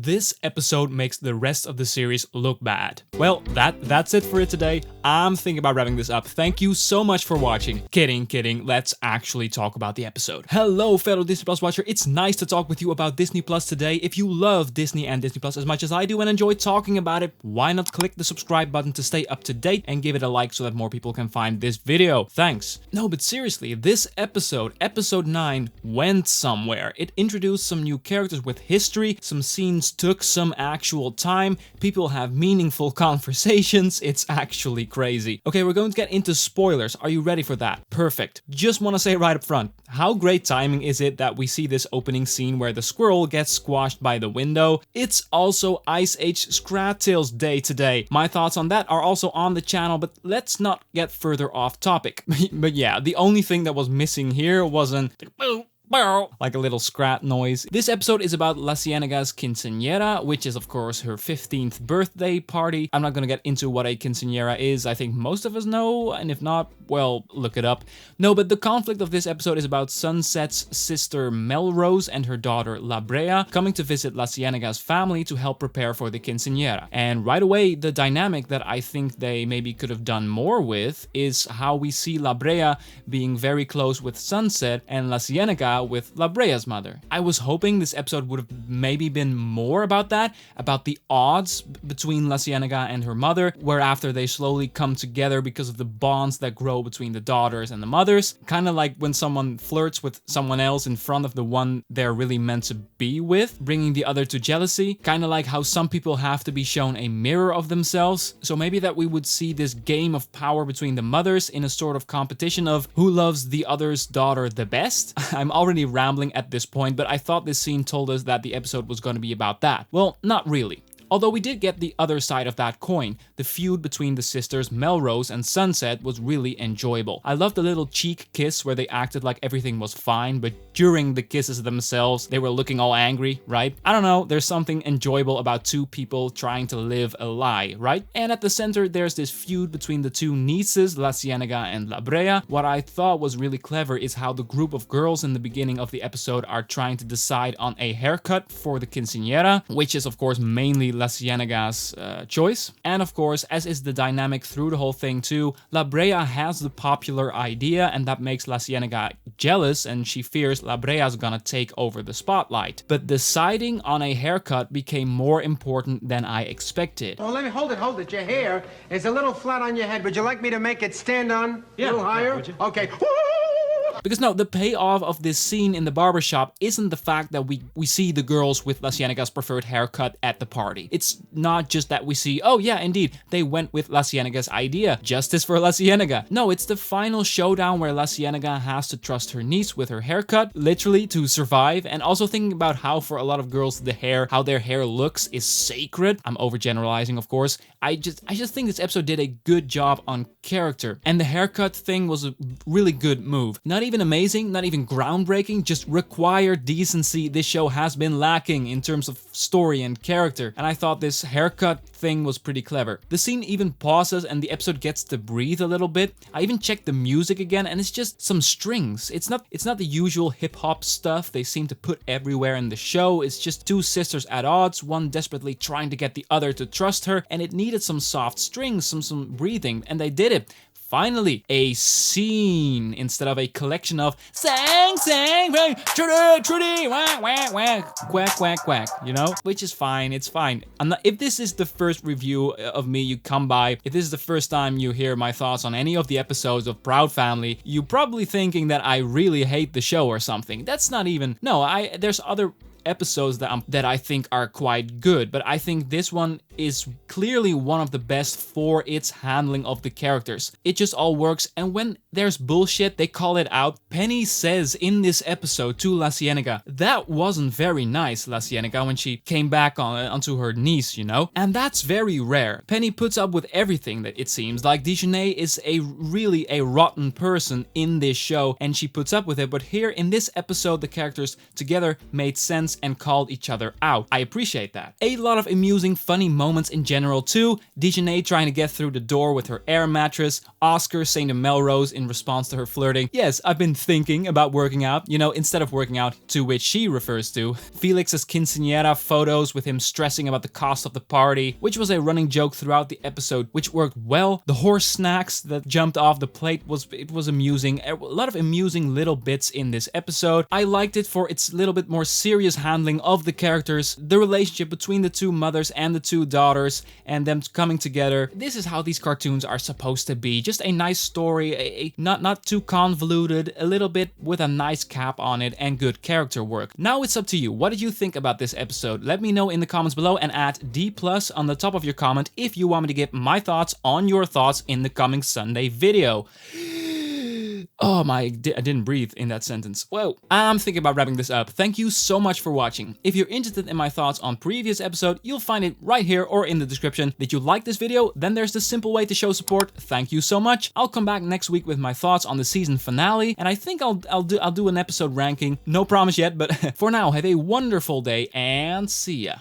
this episode makes the rest of the series look bad. Well, that's it for it today. I'm thinking about wrapping this up. Thank you so much for watching. Kidding. Let's actually talk about the episode. Hello, fellow Disney Plus watcher. It's nice to talk with you about Disney Plus today. If you love Disney and Disney Plus as much as I do and enjoy talking about it, why not click the subscribe button to stay up to date and give it a like so that more people can find this video. Thanks. No, but seriously, this episode, episode 9, went somewhere. It introduced some new characters with history, some scenes took some actual time, people have meaningful conversations, it's actually crazy. Okay, we're going to get into spoilers. Are you ready for that? Perfect. Just want to say right up front, how great timing is it that we see this opening scene where the squirrel gets squashed by the window? It's also Age Scrat Tales Day today. My thoughts on that are also on the channel, but let's not get further off topic. But yeah, the only thing that was missing here wasn't like a little scrat noise. This episode is about La Cienega's quinceañera, which is of course her 15th birthday party. I'm not gonna get into what a quinceañera is. I think most of us know, and if not, well, look it up. No, but the conflict of this episode is about Sunset's sister Melrose and her daughter La Brea coming to visit La Cienega's family to help prepare for the quinceañera. And right away, the dynamic that I think they maybe could have done more with is how we see La Brea being very close with Sunset and La Cienega with La Brea's mother. I was hoping this episode would have maybe been more about that, about the odds between La Cienega and her mother, whereafter they slowly come together because of the bonds that grow between the daughters and the mothers. Kind of like when someone flirts with someone else in front of the one they're really meant to be with, bringing the other to jealousy. Kind of like how some people have to be shown a mirror of themselves. So maybe that we would see this game of power between the mothers in a sort of competition of who loves the other's daughter the best. I'm already rambling at this point, but I thought this scene told us that the episode was going to be about that. Well, not really. Although we did get the other side of that coin. The feud between the sisters Melrose and Sunset was really enjoyable. I loved the little cheek kiss where they acted like everything was fine, but during the kisses themselves, they were looking all angry, right? I don't know, there's something enjoyable about two people trying to live a lie, right? And at the center, there's this feud between the two nieces, La Cienega and La Brea. What I thought was really clever is how the group of girls in the beginning of the episode are trying to decide on a haircut for the quinceañera, which is of course mainly La Cienega's choice. And of course, as is the dynamic through the whole thing too, La Brea has the popular idea and that makes La Cienega jealous and she fears La Brea's gonna take over the spotlight. But deciding on a haircut became more important than I expected. Oh, let me hold it. Your hair is a little flat on your head. Would you like me to make it stand on a little higher? Yeah, okay. Because no, the payoff of this scene in the barbershop isn't the fact that we see the girls with La Cienega's preferred haircut at the party. It's not just that we see, oh yeah, indeed, they went with La Cienega's idea. Justice for La Cienega. No, it's the final showdown where La Cienega has to trust her niece with her haircut, literally to survive, and also thinking about how for a lot of girls how their hair looks is sacred. I'm overgeneralizing, of course. I just think this episode did a good job on character, and the haircut thing was a really good move. Not even amazing, not even groundbreaking, just required decency this show has been lacking in terms of story and character, and I thought this haircut thing was pretty clever. The scene even pauses and the episode gets to breathe a little bit. I even checked the music again and it's just some strings. It's not the usual hip-hop stuff they seem to put everywhere in the show. It's just two sisters at odds, one desperately trying to get the other to trust her, and it needed some soft strings, some breathing, and they did it. Finally, a scene instead of a collection of sang, trudy, whack, whack, whack, quack, quack, quack, you know? Which is fine, it's fine. If this is the first review of me you come by, if this is the first time you hear my thoughts on any of the episodes of Proud Family, you're probably thinking that I really hate the show or something. That's not even, no, there's other episodes that I think are quite good, but I think this one is clearly one of the best for its handling of the characters. It just all works, and when there's bullshit, they call it out. Penny says in this episode to La Cienega, that wasn't very nice, La Cienega, when she came back onto her niece, you know? And that's very rare. Penny puts up with everything, that it seems like. Dijonay is really a rotten person in this show, and she puts up with it, but here in this episode, the characters together made sense bits and called each other out. I appreciate that. A lot of amusing, funny moments in general too. Dejanay trying to get through the door with her air mattress. Oscar saying to Melrose in response to her flirting, "Yes, I've been thinking about working out," you know, instead of working out, to which she refers to. Felix's quinceañera photos with him stressing about the cost of the party, which was a running joke throughout the episode, which worked well. The horse snacks that jumped off the plate was amusing. A lot of amusing little bits in this episode. I liked it for its little bit more serious handling of the characters, the relationship between the two mothers and the two daughters, and them coming together. This is how these cartoons are supposed to be. Just a nice story, not too convoluted, a little bit with a nice cap on it, and good character work. Now it's up to you. What did you think about this episode? Let me know in the comments below, and add D+ on the top of your comment if you want me to give my thoughts on your thoughts in the coming Sunday video. Oh my, I didn't breathe in that sentence. Well, I'm thinking about wrapping this up. Thank you so much for watching. If you're interested in my thoughts on previous episode, you'll find it right here or in the description. Did you like this video? Then there's the simple way to show support. Thank you so much. I'll come back next week with my thoughts on the season finale, and I think I'll do an episode ranking. No promise yet, but for now, have a wonderful day and see ya.